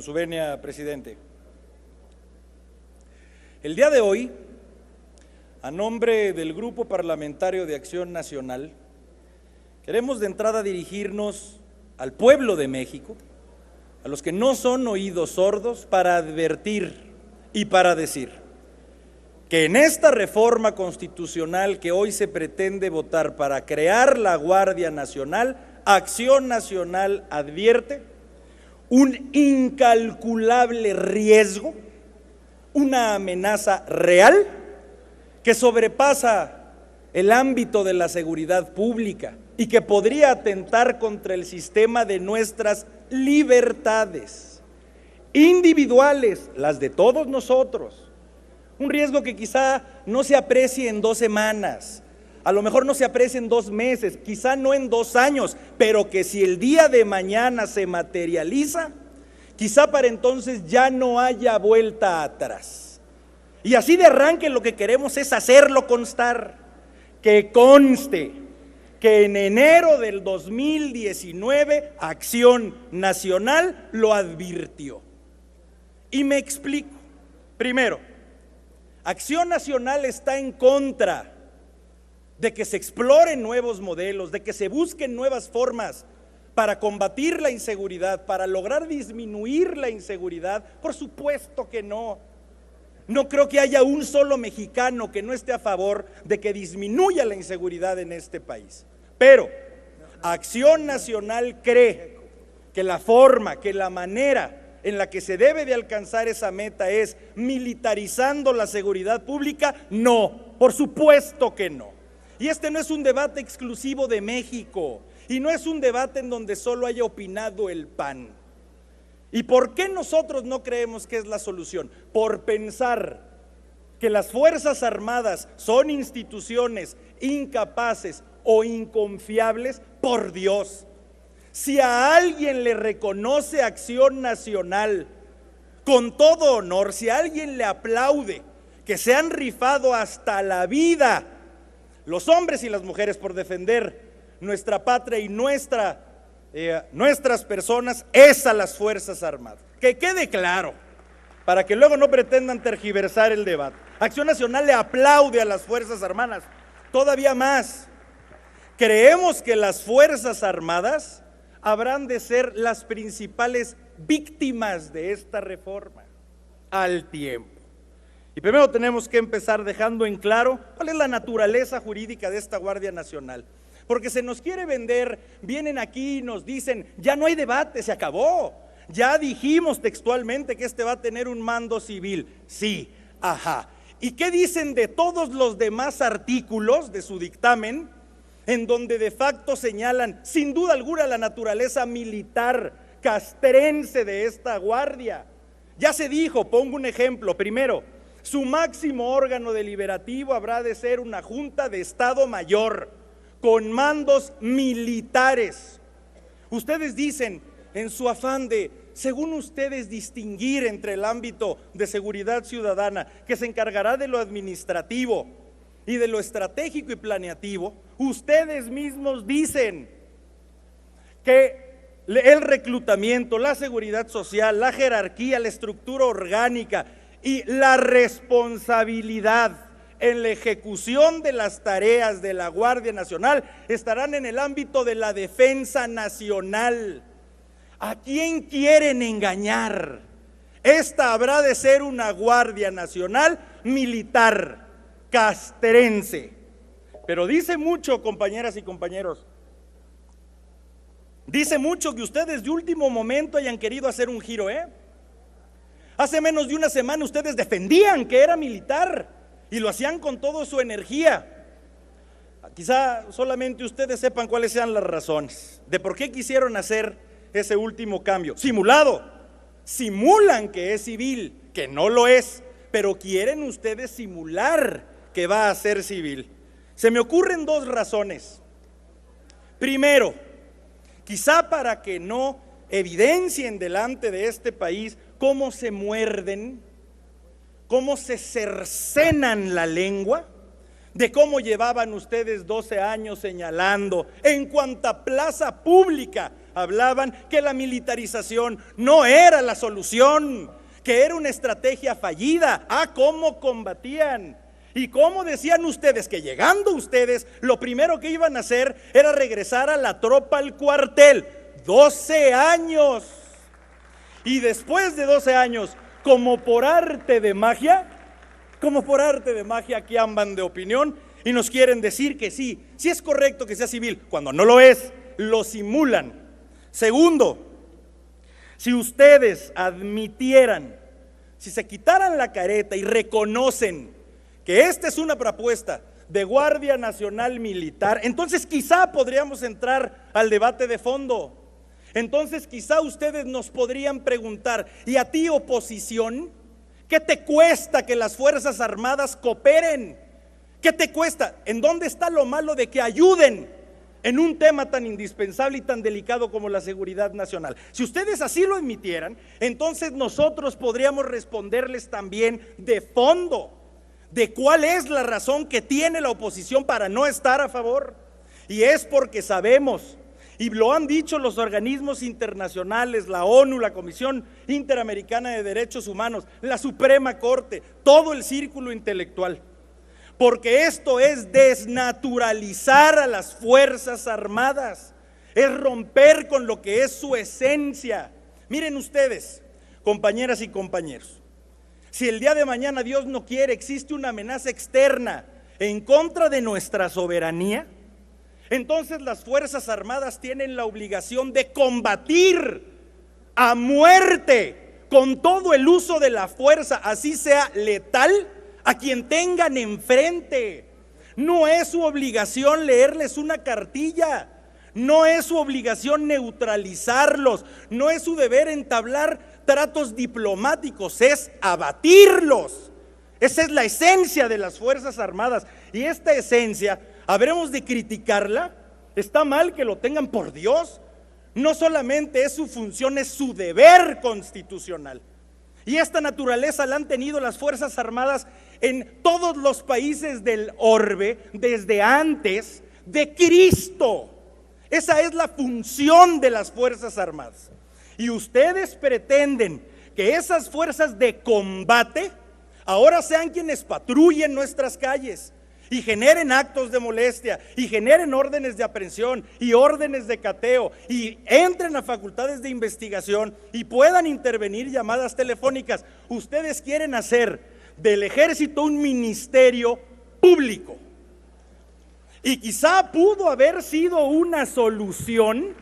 Con su venia, presidente. El día de hoy, a nombre del Grupo Parlamentario de Acción Nacional, queremos de entrada dirigirnos al pueblo de México, a los que no son oídos sordos, para advertir y para decir que en esta reforma constitucional que hoy se pretende votar para crear la Guardia Nacional, Acción Nacional advierte un incalculable riesgo, una amenaza real que sobrepasa el ámbito de la seguridad pública y que podría atentar contra el sistema de nuestras libertades individuales, las de todos nosotros. Un riesgo que quizá no se aprecie en 2 semanas, a lo mejor no se aprecie en 2 meses, quizá no en 2 años, pero que si el día de mañana se materializa, quizá para entonces ya no haya vuelta atrás. Y así de arranque lo que queremos es hacerlo constar, que conste que en enero del 2019 Acción Nacional lo advirtió. Y me explico. Primero, Acción Nacional está en contra de que se exploren nuevos modelos, de que se busquen nuevas formas para combatir la inseguridad, para lograr disminuir la inseguridad. Por supuesto que no. No creo que haya un solo mexicano que no esté a favor de que disminuya la inseguridad en este país. Pero Acción Nacional cree que la forma, que la manera en la que se debe de alcanzar esa meta es militarizando la seguridad pública. No, por supuesto que no. Y este no es un debate exclusivo de México, y no es un debate en donde solo haya opinado el PAN. ¿Y por qué nosotros no creemos que es la solución? Por pensar que las Fuerzas Armadas son instituciones incapaces o inconfiables. Por Dios, si a alguien le reconoce Acción Nacional con todo honor, si a alguien le aplaude que se han rifado hasta la vida los hombres y las mujeres por defender nuestra patria y nuestras personas, es a las Fuerzas Armadas. Que quede claro, para que luego no pretendan tergiversar el debate. Acción Nacional le aplaude a las Fuerzas Armadas. Todavía más, creemos que las Fuerzas Armadas habrán de ser las principales víctimas de esta reforma al tiempo. Y primero tenemos que empezar dejando en claro cuál es la naturaleza jurídica de esta Guardia Nacional. Porque se nos quiere vender, vienen aquí y nos dicen, ya no hay debate, se acabó. Ya dijimos textualmente que este va a tener un mando civil. Sí, ajá. ¿Y qué dicen de todos los demás artículos de su dictamen, en donde de facto señalan sin duda alguna la naturaleza militar castrense de esta guardia? Ya se dijo, pongo un ejemplo. Primero, su máximo órgano deliberativo habrá de ser una Junta de Estado Mayor con mandos militares. Ustedes dicen, en su afán de, según ustedes, distinguir entre el ámbito de seguridad ciudadana, que se encargará de lo administrativo y de lo estratégico y planeativo, ustedes mismos dicen que el reclutamiento, la seguridad social, la jerarquía, la estructura orgánica y la responsabilidad en la ejecución de las tareas de la Guardia Nacional estarán en el ámbito de la defensa nacional. ¿A quién quieren engañar? Esta habrá de ser una Guardia Nacional militar, castrense. Pero dice mucho, compañeras y compañeros, dice mucho que ustedes de último momento hayan querido hacer un giro, Hace menos de una semana ustedes defendían que era militar y lo hacían con toda su energía. Quizá solamente ustedes sepan cuáles sean las razones de por qué quisieron hacer ese último cambio. Simulado, simulan que es civil, que no lo es, pero quieren ustedes simular que va a ser civil. Se me ocurren 2 razones. Primero, quizá para que no evidencien delante de este país cómo se muerden, cómo se cercenan la lengua, de cómo llevaban ustedes 12 años señalando en cuanta plaza pública hablaban que la militarización no era la solución, que era una estrategia fallida. ¿Cómo combatían? ¿Y cómo decían ustedes que llegando ustedes lo primero que iban a hacer era regresar a la tropa al cuartel? 12 años. Y después de 12 años, como por arte de magia, aquí andan de opinión y nos quieren decir que sí es correcto que sea civil, cuando no lo es, lo simulan. Segundo, si ustedes admitieran, si se quitaran la careta y reconocen que esta es una propuesta de Guardia Nacional Militar, entonces quizá podríamos entrar al debate de fondo. Entonces quizá ustedes nos podrían preguntar, ¿y a ti, oposición? ¿Qué te cuesta que las Fuerzas Armadas cooperen? ¿Qué te cuesta? ¿En dónde está lo malo de que ayuden en un tema tan indispensable y tan delicado como la seguridad nacional? Si ustedes así lo admitieran, entonces nosotros podríamos responderles también de fondo de cuál es la razón que tiene la oposición para no estar a favor. Y es porque sabemos, y lo han dicho los organismos internacionales, la ONU, la Comisión Interamericana de Derechos Humanos, la Suprema Corte, todo el círculo intelectual, porque esto es desnaturalizar a las Fuerzas Armadas, es romper con lo que es su esencia. Miren ustedes, compañeras y compañeros, si el día de mañana, Dios no quiere, existe una amenaza externa en contra de nuestra soberanía, entonces las Fuerzas Armadas tienen la obligación de combatir a muerte con todo el uso de la fuerza, así sea letal, a quien tengan enfrente. No es su obligación leerles una cartilla, no es su obligación neutralizarlos, no es su deber entablar tratos diplomáticos, es abatirlos. Esa es la esencia de las Fuerzas Armadas, y esta esencia habremos de criticarla. Está mal que lo tengan, por Dios. No solamente es su función, es su deber constitucional. Y esta naturaleza la han tenido las Fuerzas Armadas en todos los países del orbe desde antes de Cristo. Esa es la función de las Fuerzas Armadas. Y ustedes pretenden que esas fuerzas de combate ahora sean quienes patrullen nuestras calles y generen actos de molestia y generen órdenes de aprehensión y órdenes de cateo y entren a facultades de investigación y puedan intervenir llamadas telefónicas. Ustedes quieren hacer del ejército un ministerio público, y quizá pudo haber sido una solución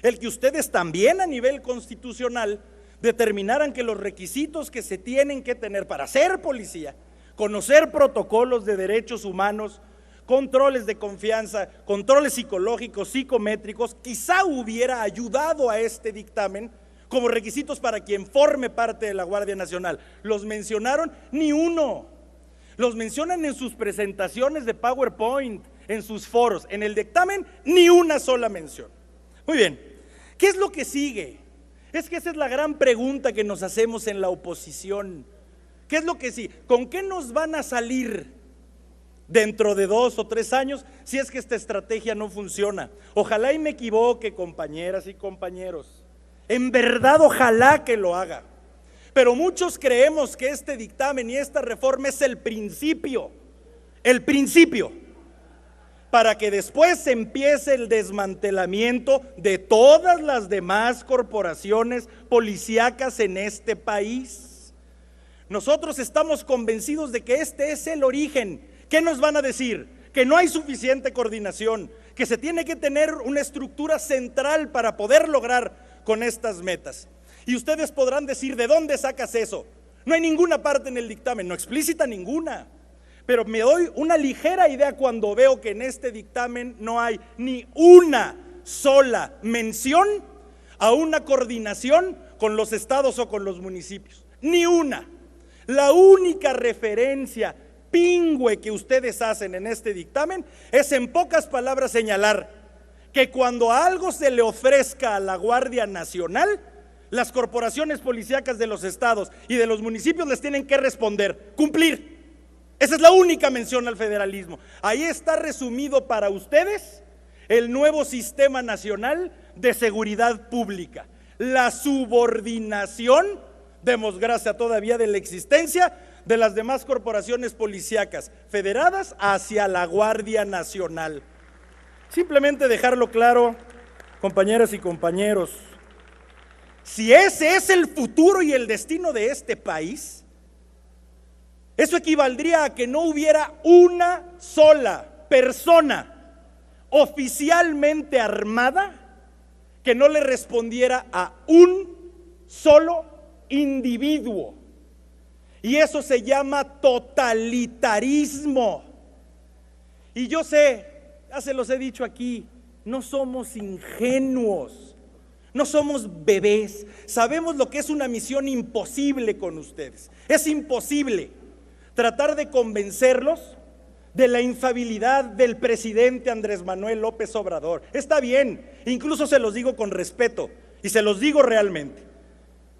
el que ustedes también a nivel constitucional determinaran que los requisitos que se tienen que tener para ser policía, conocer protocolos de derechos humanos, controles de confianza, controles psicológicos, psicométricos, quizá hubiera ayudado a este dictamen como requisitos para quien forme parte de la Guardia Nacional. ¿Los mencionaron? Ni uno. Los mencionan en sus presentaciones de PowerPoint, en sus foros. En el dictamen, ni una sola mención. Muy bien, ¿qué es lo que sigue? Es que esa es la gran pregunta que nos hacemos en la oposición. ¿Qué es lo que sigue? ¿Con qué nos van a salir dentro de 2 o 3 años si es que esta estrategia no funciona? Ojalá y me equivoque, compañeras y compañeros. En verdad, ojalá que lo haga. Pero muchos creemos que este dictamen y esta reforma es el principio, para que después empiece el desmantelamiento de todas las demás corporaciones policíacas en este país. Nosotros estamos convencidos de que este es el origen. ¿Qué nos van a decir? Que no hay suficiente coordinación, que se tiene que tener una estructura central para poder lograr con estas metas. Y ustedes podrán decir, ¿de dónde sacas eso? No hay ninguna parte en el dictamen, no explícita ninguna, pero me doy una ligera idea cuando veo que en este dictamen no hay ni una sola mención a una coordinación con los estados o con los municipios, ni una. La única referencia pingüe que ustedes hacen en este dictamen es, en pocas palabras, señalar que cuando algo se le ofrezca a la Guardia Nacional, las corporaciones policíacas de los estados y de los municipios les tienen que responder, cumplir. Esa es la única mención al federalismo. Ahí está resumido para ustedes el nuevo sistema nacional de seguridad pública. La subordinación, demos gracia todavía de la existencia de las demás corporaciones policíacas federadas hacia la Guardia Nacional. Simplemente dejarlo claro, compañeras y compañeros, si ese es el futuro y el destino de este país, eso equivaldría a que no hubiera una sola persona oficialmente armada que no le respondiera a un solo individuo. Y eso se llama totalitarismo. Y yo sé, ya se los he dicho aquí, no somos ingenuos, no somos bebés, sabemos lo que es una misión imposible con ustedes. Es imposible tratar de convencerlos de la infalibilidad del presidente Andrés Manuel López Obrador. Está bien, incluso se los digo con respeto y se los digo realmente.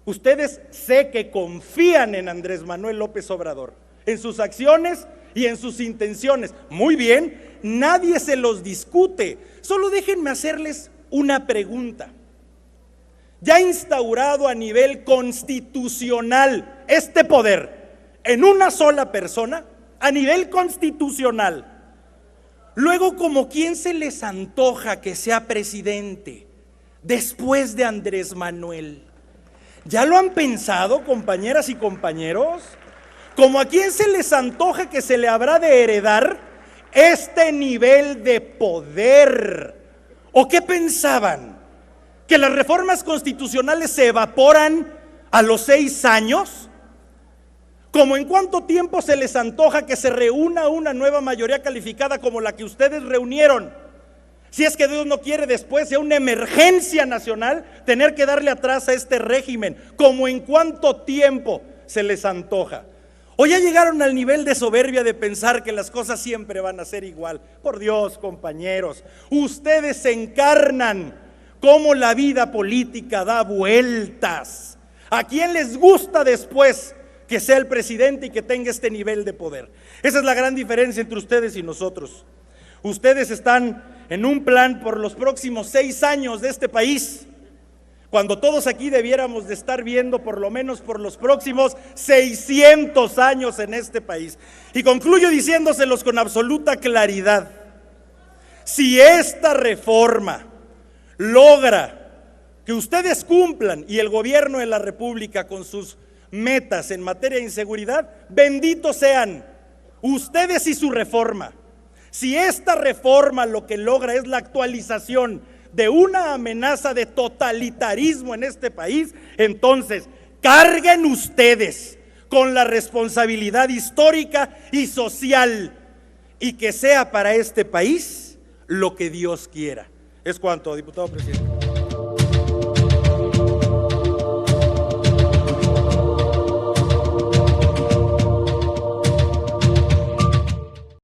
Ustedes sé que confían en Andrés Manuel López Obrador, en sus acciones y en sus intenciones. Muy bien, nadie se los discute. Solo déjenme hacerles una pregunta. Ya instaurado a nivel constitucional este poder en una sola persona, a nivel constitucional, luego, ¿como quién se les antoja que sea presidente después de Andrés Manuel? ¿Ya lo han pensado, compañeras y compañeros? ¿Como a quién se les antoja que se le habrá de heredar este nivel de poder? ¿O qué pensaban? ¿Que las reformas constitucionales se evaporan a los 6 años? ¿Cómo en cuánto tiempo se les antoja que se reúna una nueva mayoría calificada como la que ustedes reunieron? Si es que Dios no quiere, después sea una emergencia nacional tener que darle atrás a este régimen. ¿Cómo en cuánto tiempo se les antoja? ¿O ya llegaron al nivel de soberbia de pensar que las cosas siempre van a ser igual? Por Dios, compañeros, ustedes encarnan cómo la vida política da vueltas. ¿A quién les gusta después que sea el presidente y que tenga este nivel de poder? Esa es la gran diferencia entre ustedes y nosotros. Ustedes están en un plan por los próximos 6 años de este país, cuando todos aquí debiéramos de estar viendo por lo menos por los próximos 600 años en este país. Y concluyo diciéndoselos con absoluta claridad: si esta reforma logra que ustedes cumplan y el gobierno de la República con sus metas en materia de inseguridad, benditos sean ustedes y su reforma. Si esta reforma lo que logra es la actualización de una amenaza de totalitarismo en este país, entonces carguen ustedes con la responsabilidad histórica y social, y que sea para este país lo que Dios quiera. Es cuanto, diputado presidente.